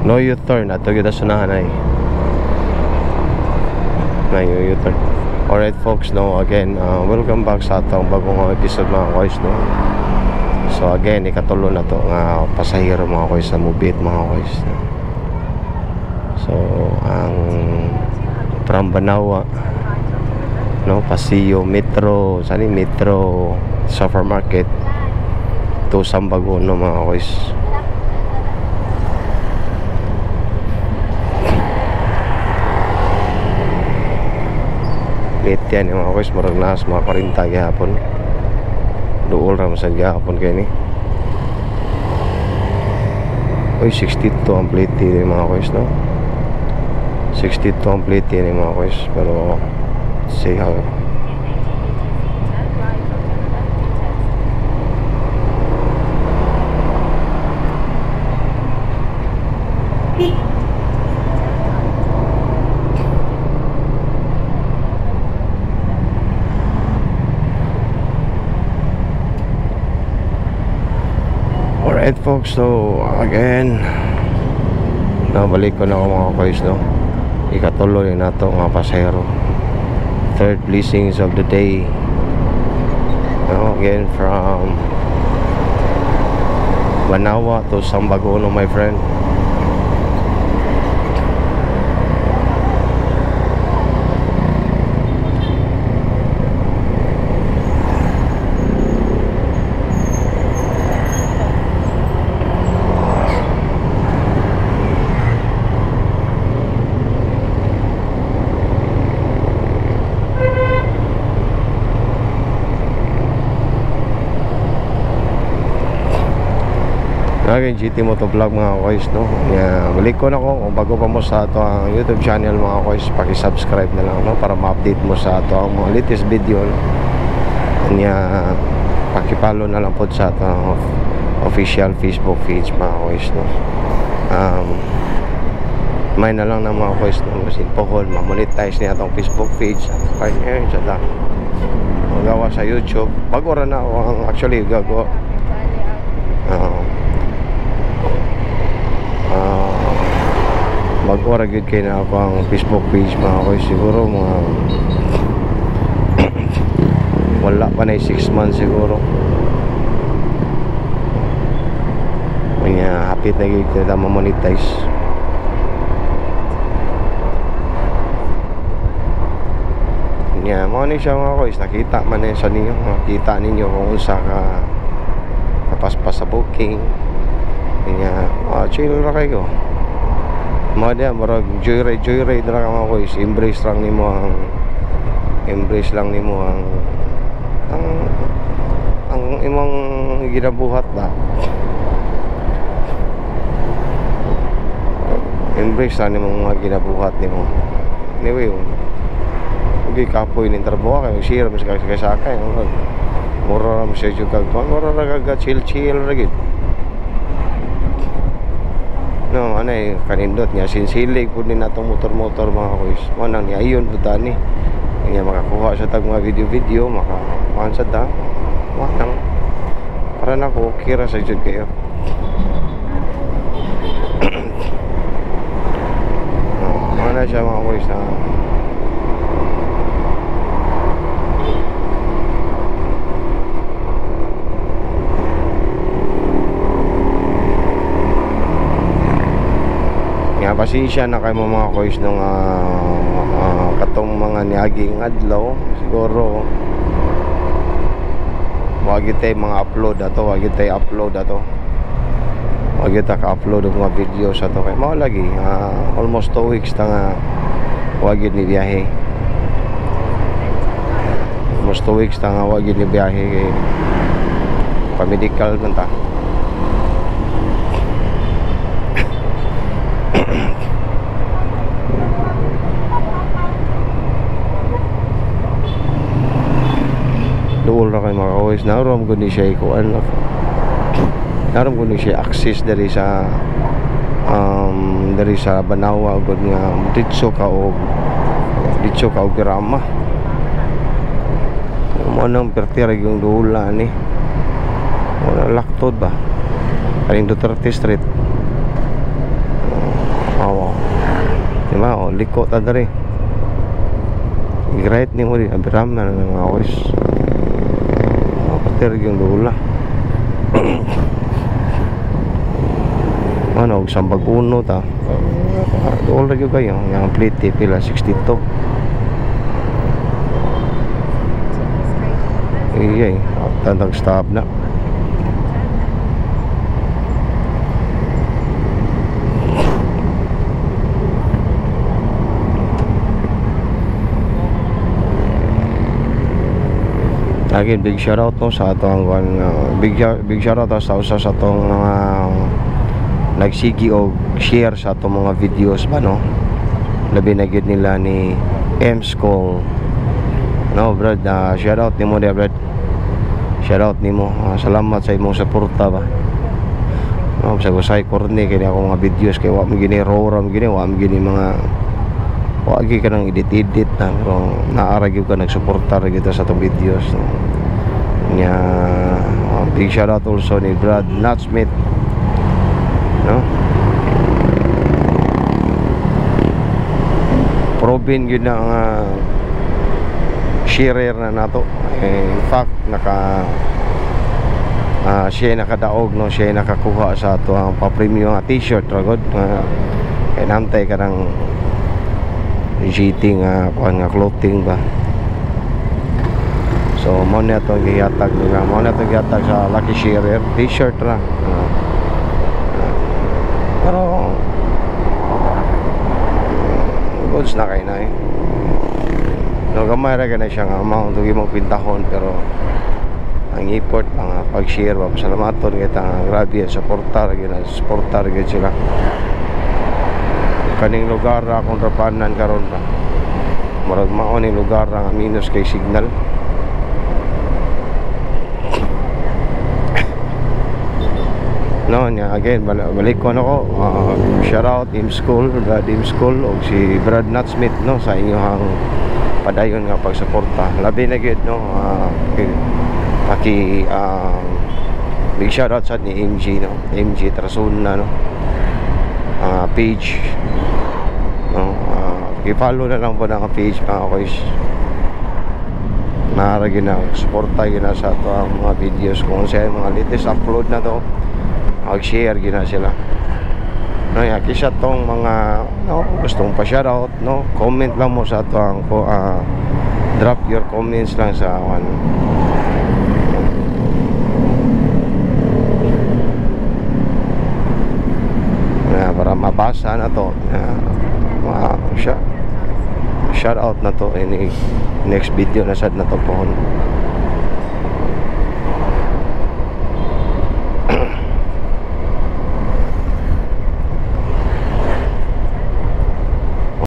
No U-turn ato gyud sunahan ay. Na U-turn. Alright folks, no, again, welcome back sa atong bagong episode mga guys, no. So again, ikatulo na to nga pasahero mga guys sa Mubit mga guys. So ang from Banawa, no, Paseo Metro, sani Metro Supermarket to Sambagon, no mga guys. Late yan yung mga guys, marag nas mga 40 gihapon. Duol ra sa gihapon kay ni. Oy 62 ang plate ni mga guys, no. 62 ang plate ni mga guys, pero see how. Alright folks, so again nabalik ko na ako mga guys, no. Ikatuloy na ito mga pasahero, third blessings of the day, no, again from Banawa to Sambagon, my friend. Again, GT Motovlog mga guys, no. Balik ko na ko, kung bago pa mo sa ato ang YouTube channel mga guys, paki-subscribe na lang, no, para ma-update mo sa ato ang mga latest video, no. Paki-follow na lang po sa ato ang official Facebook page mga guys, no. May na lang na mga guys, no, masin pohol ma-monetize niya atong Facebook page kaya ngayon siya lang magawa sa YouTube. Bago rin na ako ang actually gagawa mag-ora good kayo na ako ang Facebook page mga guys. Siguro mga wala pa na 6 months siguro. Kanya hapit na gig na ma-monetize. Kanya mga ni siya mga guys, nakita man sa ninyo, makita ninyo kung unsa ka kapaspas sa booking. Kanya chill na kayo. Mga diya, marag joyride na lang mga guys. Embrace lang nimo ang imong ginabuhat na. Embrace lang nimo mga ginabuhat nimo. Anyway, okay, kapoy ni trabaho kayo, share mo sa sakay, mura ra mo sa jud kag, mura ra chill ra gid. No, anay kanindot niya sinsilig pud ni natong motor mga guys. Mo nang niayon pud tani. Kanya makakuha sa tag mga video makakuha da. Nang para nako kira sa jud kayo. Mana siya mga guys na pasensya na kayo mga guys nung katong mga niaging adlaw. Siguro wag itay mga upload ato, wag kita ka-upload ng mga video sa to kay mao lagi almost 2 weeks ta nga wag ni biyahe. Almost 2 weeks ta nga wag ni biyahe kay pa-medical man ta. Duol ra kay mga guys, naram gud ni siya ikuan. Naram gud ni siya access dari sa Banawa gud nga ditso ka og Grama. Mo nang pertira yung dula ni. Wala laktod ba? Kaning Duterte Street. no, liko ta diri. I-right ni mo di abiram na mga koys. Pater yung lula. Ano, sambag uno ta. Doon lagi kayo, yung plate pila 62. Iyay, tandang stop na. Again, big shoutout no sa atong big shoutout sa usa sa atong mga nagsigi og share sa atong mga videos ba no. Labi na gyud nila ni M-School. No, brad, shoutout nimo dia, brad. Shoutout nimo. Salamat sa imong suporta ba. No, sa gusay korne kay ako mga videos kay wa mo gini raw gini, wa mo gini mga wagi ka nang edit na pero naaragyo ka nagsuportar kita sa itong videos nya. Big shoutout also ni Brad Nutsmith no, proven yun ang sharer na nato. In fact siya nakadaog no, siya nakakuha sa ato ang pa-premium t-shirt ragod kay namtay ka ng GT nga kuan nga clothing ba. So mo na to giyatag nila, mo na to giyatag sa Lucky Sharer t-shirt ra. Pero goods na kay na no, gamay ra gani siya nga amount ug imong pintahon pero ang import ang pag-share ba pasalamaton kita grabe suportar gyud sila. Kaning lugar akong rapanan karon ba murag mao ni lugar nga minus kay signal. No nya again balik ko nako shout out M-School, Brad M-School og si Brad Nutsmith no sa inyong padayon nga pagsuporta. Labi na gyud no big shout out sa ni MG no, MG Trasuna no page no, i-follow na lang po ng page mga koys. Naragi na suporta gina sa ito ang mga videos kung sa mga latest upload na to mag-share gina sila no, kisa tong mga no, gustong pa shoutout no, comment lang mo sa ito ang drop your comments lang sa para mabasa na to shout out na to in next video na sad na to po.